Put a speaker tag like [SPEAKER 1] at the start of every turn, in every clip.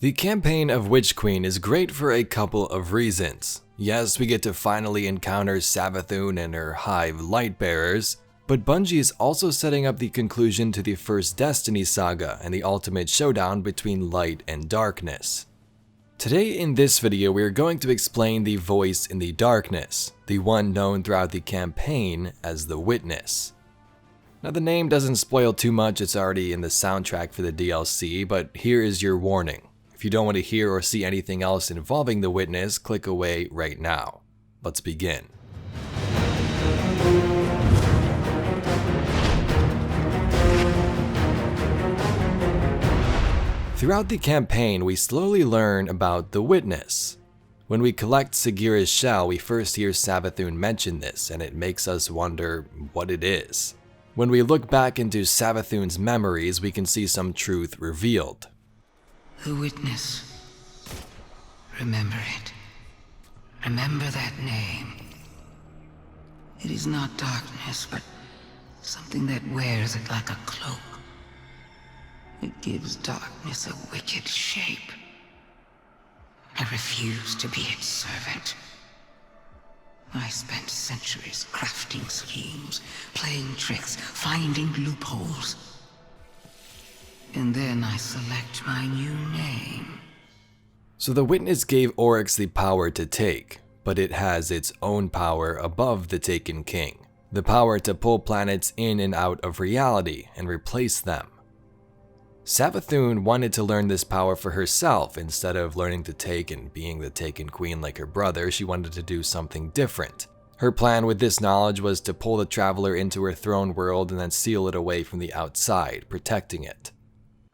[SPEAKER 1] The campaign of Witch Queen is great for a couple of reasons. Yes, we get to finally encounter Savathun and her hive Lightbearers, but Bungie is also setting up the conclusion to the first Destiny saga and the ultimate showdown between light and darkness. Today in this video we are going to explain the voice in the darkness, the one known throughout the campaign as the Witness. Now the name doesn't spoil too much, it's already in the soundtrack for the DLC, but here is your warning. If you don't want to hear or see anything else involving the Witness, click away right now. Let's begin. Throughout the campaign, we slowly learn about the Witness. When we collect Sagira's shell, we first hear Savathun mention this, and it makes us wonder what it is. When we look back into Savathun's memories, we can see some truth revealed.
[SPEAKER 2] The Witness. Remember it. Remember that name. It is not darkness, but something that wears it like a cloak. It gives darkness a wicked shape. I refuse to be its servant. I spent centuries crafting schemes, playing tricks, finding loopholes. And then I select my new name.
[SPEAKER 1] So the Witness gave Oryx the power to take, but it has its own power above the Taken King. The power to pull planets in and out of reality and replace them. Savathun wanted to learn this power for herself. Instead of learning to take and being the Taken Queen like her brother, she wanted to do something different. Her plan with this knowledge was to pull the Traveler into her throne world and then seal it away from the outside, protecting it.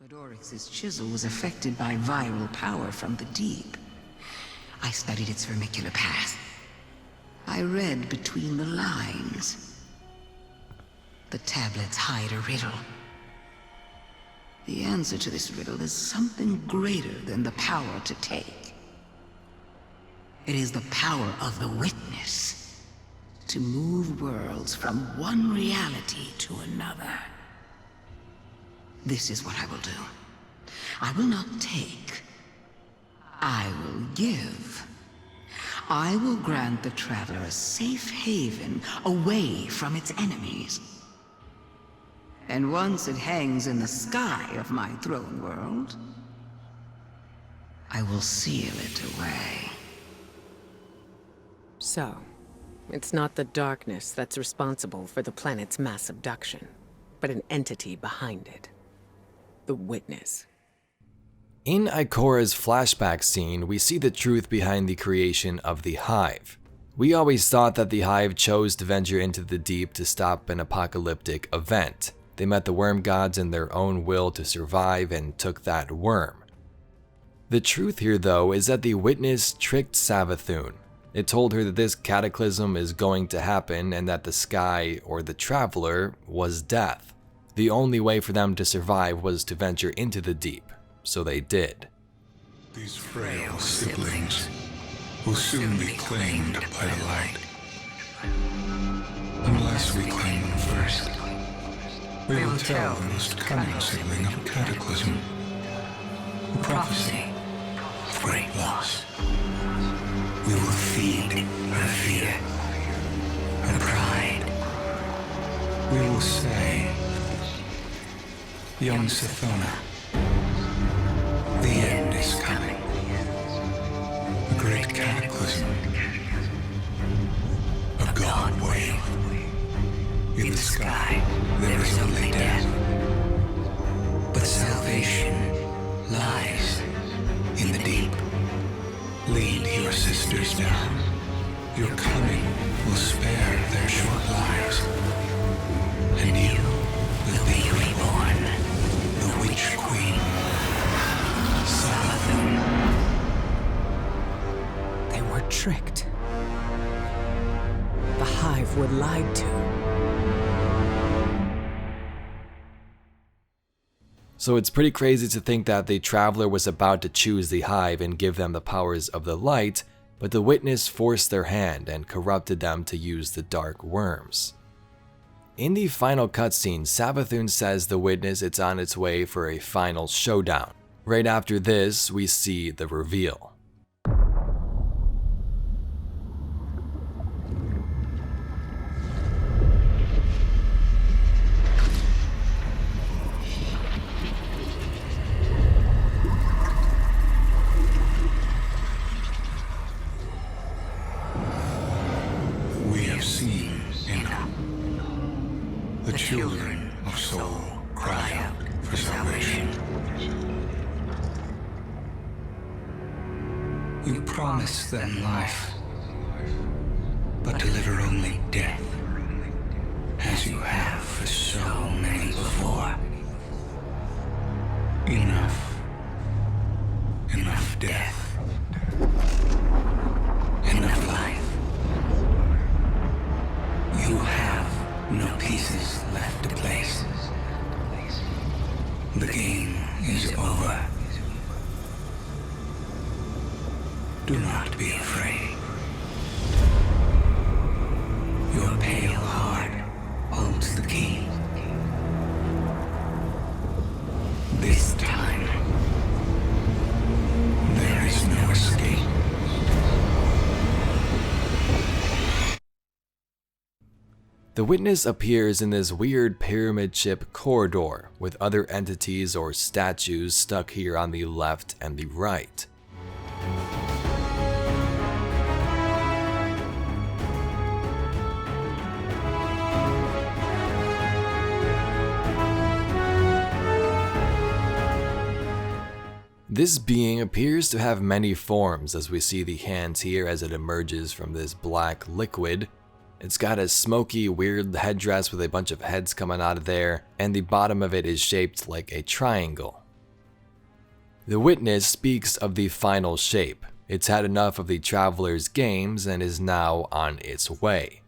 [SPEAKER 2] But Oryx's chisel was affected by viral power from the deep. I studied its vermicular path. I read between the lines. The tablets hide a riddle. The answer to this riddle is something greater than the power to take. It is the power of the Witness to move worlds from one reality to another. This is what I will do. I will not take. I will give. I will grant the Traveler a safe haven away from its enemies. And once it hangs in the sky of my throne world, I will seal it away.
[SPEAKER 3] So, it's not the darkness that's responsible for the planet's mass abduction, but an entity behind it. The Witness.
[SPEAKER 1] In Ikora's flashback scene, we see the truth behind the creation of the Hive. We always thought that the Hive chose to venture into the deep to stop an apocalyptic event. They met the worm gods in their own will to survive and took that worm. The truth here though is that the Witness tricked Savathun. It told her that this cataclysm is going to happen and that the sky, or the Traveler, was death. The only way for them to survive was to venture into the deep, so they did.
[SPEAKER 4] These frail siblings will soon be claimed by the light. Unless we claim them first. We will tell the most cunning sibling of a cataclysm, a prophecy of great loss. We will feed her fear, her pride. We will say, young Sathona, the end is coming. A great cataclysm, a god wave. In the sky, there is only death. But salvation lies in the deep. Lead your sisters down. Your coming will spare their short lives. And you will be reborn, the Witch Queen, Savathun.
[SPEAKER 3] They were tricked. The Hive were lied to.
[SPEAKER 1] So it's pretty crazy to think that the Traveler was about to choose the Hive and give them the powers of the light, but the Witness forced their hand and corrupted them to use the dark worms. In the final cutscene, Savathun says the Witness is on its way for a final showdown. Right after this, we see the reveal.
[SPEAKER 4] We have seen enough. The children of Soul cry out for salvation. You promise them life, but deliver only death, as you have for so many before. Enough. Enough death. Enough life. You have no pieces left to place. The game is over. Do not be afraid. Your pale heart holds the key. This time, there is no escape.
[SPEAKER 1] The witness appears in this weird pyramid-shaped corridor with other entities or statues stuck here on the left and the right. This being appears to have many forms, as we see the hands here as it emerges from this black liquid. It's got a smoky, weird headdress with a bunch of heads coming out of there, and the bottom of it is shaped like a triangle. The witness speaks of the final shape. It's had enough of the traveler's games and is now on its way.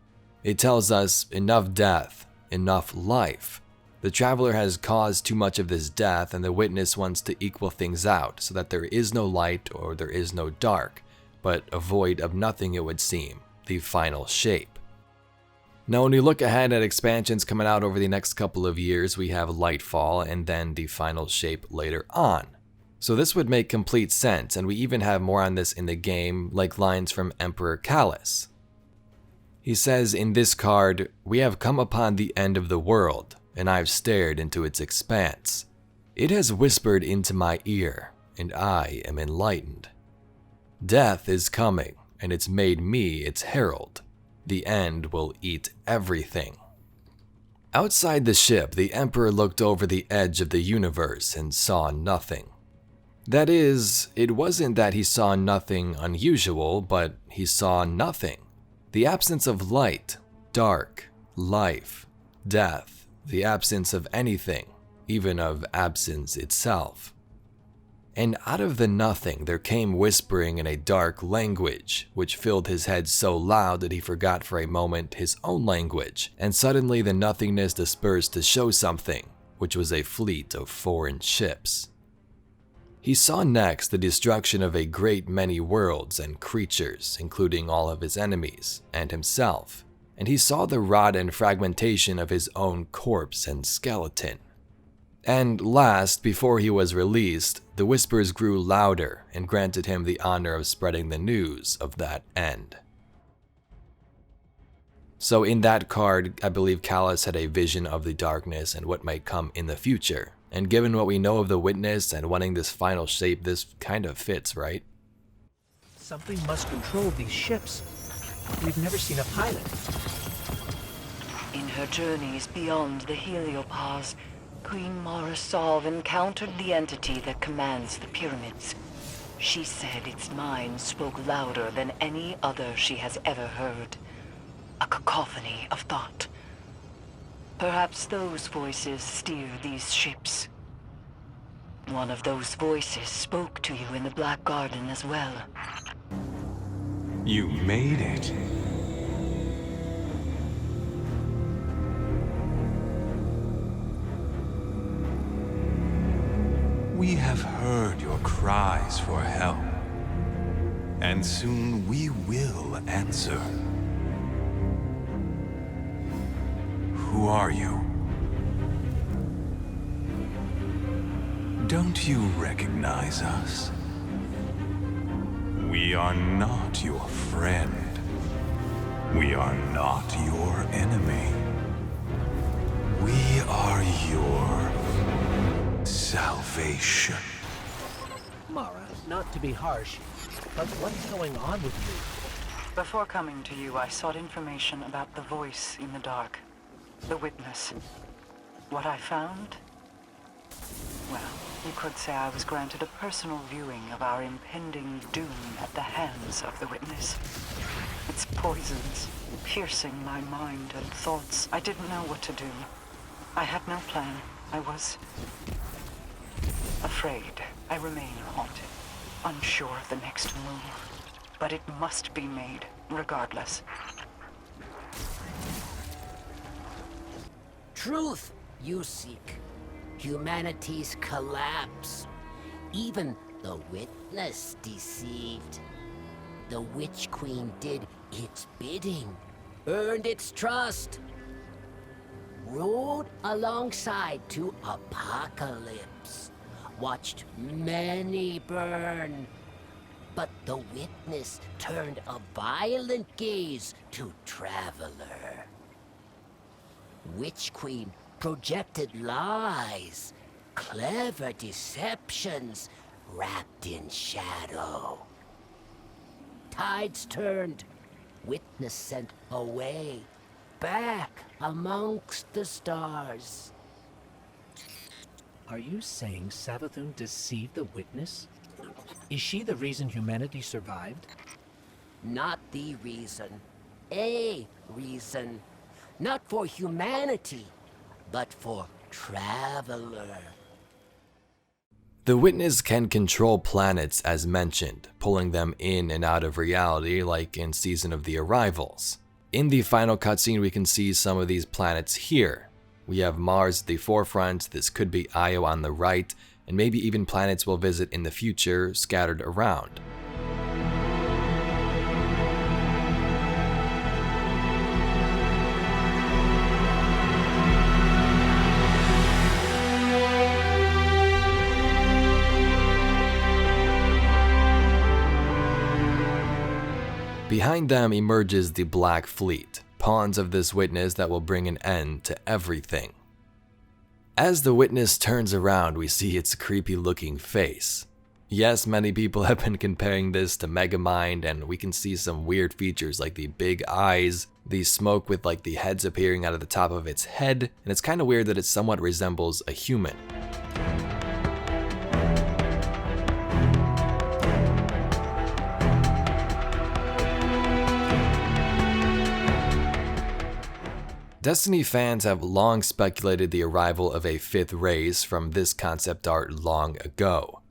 [SPEAKER 1] It tells us enough death, enough life. The traveler has caused too much of this death, and the witness wants to equal things out so that there is no light or there is no dark, but a void of nothing, it would seem, the final shape. Now, when we look ahead at expansions coming out over the next couple of years, we have Lightfall and then the final shape later on. So this would make complete sense, and we even have more on this in the game, like lines from Emperor Callus. He says in this card, "We have come upon the end of the world, and I've stared into its expanse. It has whispered into my ear, and I am enlightened. Death is coming, and it's made me its herald. The end will eat everything." Outside the ship, the Emperor looked over the edge of the universe and saw nothing. That is, it wasn't that he saw nothing unusual, but he saw nothing. The absence of light, dark, life, death, the absence of anything, even of absence itself. And out of the nothing there came whispering in a dark language, which filled his head so loud that he forgot for a moment his own language, and suddenly the nothingness dispersed to show something, which was a fleet of foreign ships. He saw next the destruction of a great many worlds and creatures, including all of his enemies and himself, and he saw the rot and fragmentation of his own corpse and skeleton. And last, before he was released, the whispers grew louder and granted him the honor of spreading the news of that end. So in that card, I believe Callus had a vision of the darkness and what might come in the future. And given what we know of the witness and wanting this final shape, this kind of fits, right?
[SPEAKER 5] Something must control these ships. We've never seen a pilot.
[SPEAKER 6] In her journeys beyond the heliopause, Queen Mara Solve encountered the entity that commands the pyramids. She said its mind spoke louder than any other she has ever heard. A cacophony of thought. Perhaps those voices steer these ships. One of those voices spoke to you in the Black Garden as well.
[SPEAKER 7] You made it. We have heard your cries for help, and soon we will answer. Who are you? Don't you recognize us? We are not your friend. We are not your enemy. We are your salvation.
[SPEAKER 5] Mara, not to be harsh, but what's going on with you?
[SPEAKER 6] Before coming to you, I sought information about the voice in the dark. The witness. What I found? Well, you could say I was granted a personal viewing of our impending doom at the hands of the witness. Its poisons, piercing my mind and thoughts. I didn't know what to do. I had no plan. I was afraid. I remain haunted, unsure of the next move. But it must be made, regardless.
[SPEAKER 8] Truth you seek. Humanity's collapse. Even the witness deceived. The Witch Queen did its bidding, earned its trust, rode alongside to apocalypse, watched many burn. But the witness turned a violent gaze to Traveler. Witch Queen projected lies, clever deceptions wrapped in shadow. Tides turned, witness sent away, back amongst the stars.
[SPEAKER 5] Are you saying Savathun deceived the witness? Is she the reason humanity survived?
[SPEAKER 8] Not the reason, a reason. Not for humanity, but for Traveler.
[SPEAKER 1] The Witness can control planets as mentioned, pulling them in and out of reality like in Season of the Arrivals. In the final cutscene we can see some of these planets here. We have Mars at the forefront, this could be Io on the right, and maybe even planets we'll visit in the future scattered around. Behind them emerges the Black Fleet, pawns of this witness that will bring an end to everything. As the witness turns around, we see its creepy looking face. Yes, many people have been comparing this to Megamind, and we can see some weird features like the big eyes, the smoke with like the heads appearing out of the top of its head, and it's kind of weird that it somewhat resembles a human. Destiny fans have long speculated the arrival of a fifth race from this concept art long ago.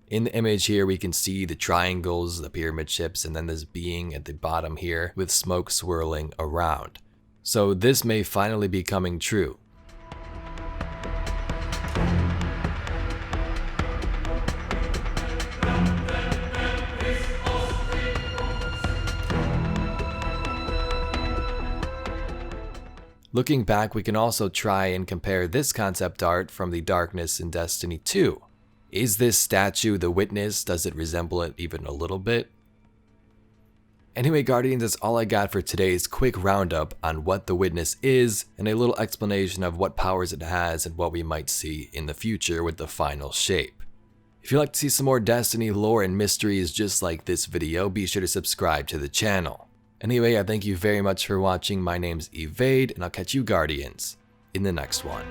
[SPEAKER 1] In the image here we can see the triangles, the pyramid ships, and then this being at the bottom here with smoke swirling around. So this may finally be coming true. Looking back, we can also try and compare this concept art from the darkness in Destiny 2. Is this statue the witness? Does it resemble it even a little bit? Anyway, Guardians, that's all I got for today's quick roundup on what the witness is, and a little explanation of what powers it has and what we might see in the future with the final shape. If you'd like to see some more Destiny lore and mysteries just like this video, be sure to subscribe to the channel. Anyway, I thank you very much for watching. My name's Evade, and I'll catch you Guardians in the next one.